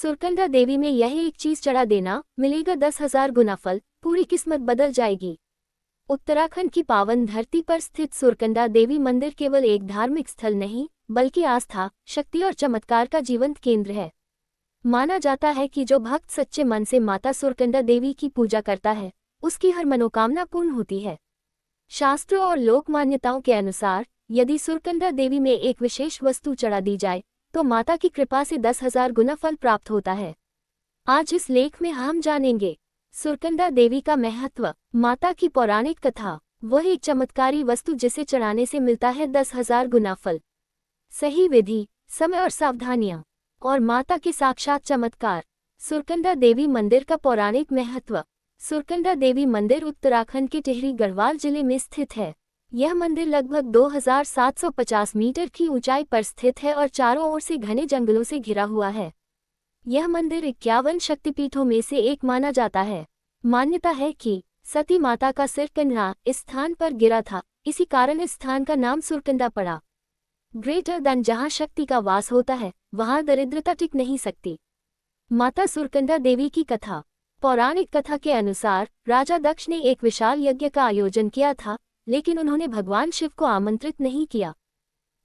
सुरकंडा देवी में यह एक चीज चढ़ा देना, मिलेगा 10,000 गुना फल, पूरी किस्मत बदल जाएगी। उत्तराखंड की पावन धरती पर स्थित सुरकंडा देवी मंदिर केवल एक धार्मिक स्थल नहीं, बल्कि आस्था, शक्ति और चमत्कार का जीवंत केंद्र है। माना जाता है कि जो भक्त सच्चे मन से माता सुरकंडा देवी की पूजा करता है, उसकी हर मनोकामना पूर्ण होती है। शास्त्रों और लोक मान्यताओं के अनुसार यदि सुरकंडा देवी में एक विशेष वस्तु चढ़ा दी जाए तो माता की कृपा से 10,000 गुना फल प्राप्त होता है। आज इस लेख में हम जानेंगे सुरकंडा देवी का महत्व, माता की पौराणिक कथा, वह एक चमत्कारी वस्तु जिसे चढ़ाने से मिलता है 10,000 गुना फल, सही विधि, समय और सावधानियां, और माता के साक्षात चमत्कार। सुरकंडा देवी मंदिर का पौराणिक महत्व। सुरकंडा देवी मंदिर उत्तराखंड के टिहरी गढ़वाल जिले में स्थित है। यह मंदिर लगभग 2,750 मीटर की ऊंचाई पर स्थित है और चारों ओर से घने जंगलों से घिरा हुआ है। यह मंदिर 51 शक्तिपीठों में से एक माना जाता है। मान्यता है कि सती माता का सिर कन्हा इस स्थान पर गिरा था, इसी कारण इस स्थान का नाम सुरकंडा पड़ा। ग्रेटर देन जहाँ शक्ति का वास होता है, वहाँ दरिद्रता टिक नहीं सकती। माता सुरकंडा देवी की कथा। पौराणिक कथा के अनुसार राजा दक्ष ने एक विशाल यज्ञ का आयोजन किया था, लेकिन उन्होंने भगवान शिव को आमंत्रित नहीं किया।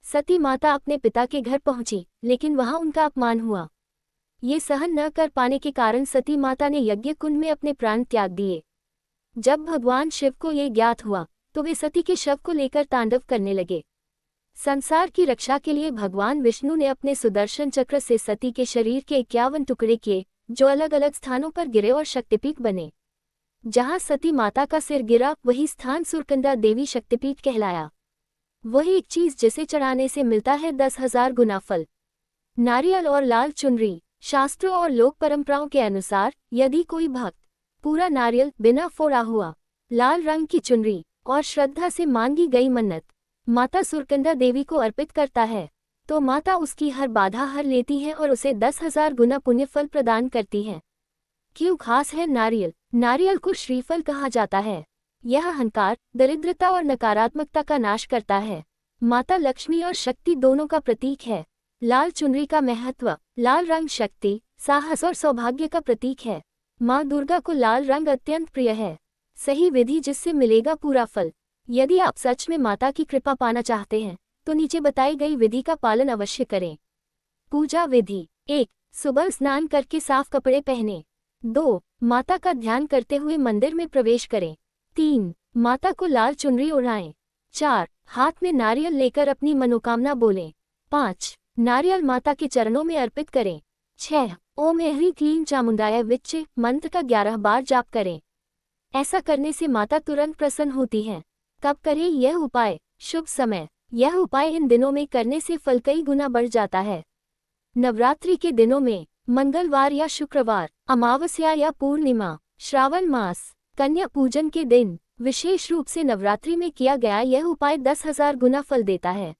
सती माता अपने पिता के घर पहुंची, लेकिन वहां उनका अपमान हुआ। ये सहन न कर पाने के कारण सती माता ने यज्ञ कुंड में अपने प्राण त्याग दिए। जब भगवान शिव को ये ज्ञात हुआ तो वे सती के शव को लेकर तांडव करने लगे। संसार की रक्षा के लिए भगवान विष्णु ने अपने सुदर्शन चक्र से सती के शरीर के 51 टुकड़े किए, जो अलग अलग स्थानों पर गिरे और शक्तिपीठ बने। जहां सती माता का सिर गिरा, वही स्थान सुरकंडा देवी शक्तिपीठ कहलाया। वही एक चीज जिसे चढ़ाने से मिलता है 10,000 गुना फल, नारियल और लाल चुनरी। शास्त्रों और लोक परंपराओं के अनुसार यदि कोई भक्त पूरा नारियल बिना फोड़ा हुआ, लाल रंग की चुनरी और श्रद्धा से मांगी गई मन्नत माता सुरकंडा देवी को अर्पित करता है, तो माता उसकी हर बाधा हर लेती है और उसे 10,000 गुना पुण्य फल प्रदान करती है। क्यों खास है नारियल? नारियल को श्रीफल कहा जाता है। यह अहंकार, दरिद्रता और नकारात्मकता का नाश करता है। माता लक्ष्मी और शक्ति दोनों का प्रतीक है। लाल चुनरी का महत्व। लाल रंग शक्ति, साहस और सौभाग्य का प्रतीक है। माँ दुर्गा को लाल रंग अत्यंत प्रिय है। सही विधि जिससे मिलेगा पूरा फल। यदि आप सच में माता की कृपा पाना चाहते हैं तो नीचे बताई गई विधि का पालन अवश्य करें। पूजा विधि। 1. सुबह स्नान करके साफ कपड़े पहने। 2. माता का ध्यान करते हुए मंदिर में प्रवेश करें। 3. माता को लाल चुनरी ओढ़ाएं। 4. हाथ में नारियल लेकर अपनी मनोकामना बोलें। 5. नारियल माता के चरणों में अर्पित करें। 6. ओम ह्रीं क्लीं चामुंडाय विच्चे मंत्र का 11 बार जाप करें। ऐसा करने से माता तुरंत प्रसन्न होती है। कब करें यह उपाय? शुभ समय। यह उपाय इन दिनों में करने से फल कई गुना बढ़ जाता है। नवरात्रि के दिनों में मंगलवार या शुक्रवार, अमावस्या या पूर्णिमा, श्रावण मास, कन्या पूजन के दिन, विशेष रूप से नवरात्रि में किया गया यह उपाय 10,000 गुना फल देता है।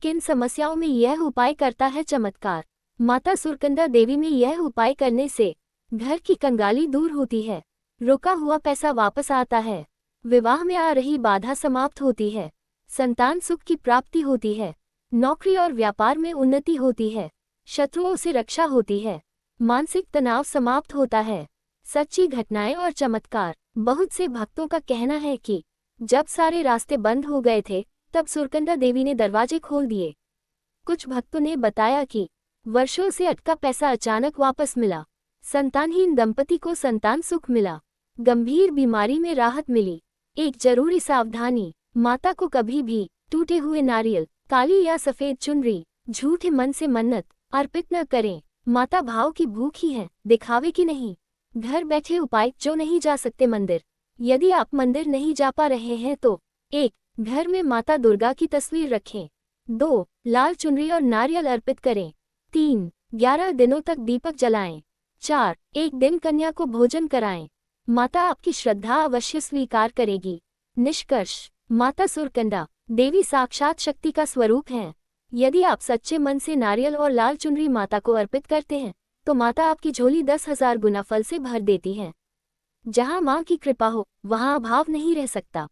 किन समस्याओं में यह उपाय करता है चमत्कार? माता सुरकंडा देवी में यह उपाय करने से घर की कंगाली दूर होती है, रुका हुआ पैसा वापस आता है, विवाह में आ रही बाधा समाप्त होती है, संतान सुख की प्राप्ति होती है, नौकरी और व्यापार में उन्नति होती है, शत्रुओं से रक्षा होती है, मानसिक तनाव समाप्त होता है। सच्ची घटनाएं और चमत्कार। बहुत से भक्तों का कहना है कि जब सारे रास्ते बंद हो गए थे तब सुरकंडा देवी ने दरवाजे खोल दिए। कुछ भक्तों ने बताया कि वर्षों से अटका पैसा अचानक वापस मिला, संतानहीन दंपति को संतान सुख मिला, गंभीर बीमारी में राहत मिली। एक जरूरी सावधानी, माता को कभी भी टूटे हुए नारियल, काली या सफेद चुनरी, झूठे मन से मन्नत अर्पित न करें। माता भाव की भूखी है, दिखावे की नहीं। घर बैठे उपाय। जो नहीं जा सकते मंदिर। यदि आप मंदिर नहीं जा पा रहे हैं तो 1. घर में माता दुर्गा की तस्वीर रखें। 2. लाल चुनरी और नारियल अर्पित करें। 3. 11 दिनों तक दीपक जलाएं। 4. एक दिन कन्या को भोजन कराएं। माता आपकी श्रद्धा अवश्य स्वीकार करेगी। निष्कर्ष, माता सुरकंडा देवी साक्षात शक्ति का स्वरूप है। यदि आप सच्चे मन से नारियल और लाल चुनरी माता को अर्पित करते हैं तो माता आपकी झोली 10,000 गुना फल से भर देती है। जहां मां की कृपा हो वहां अभाव नहीं रह सकता।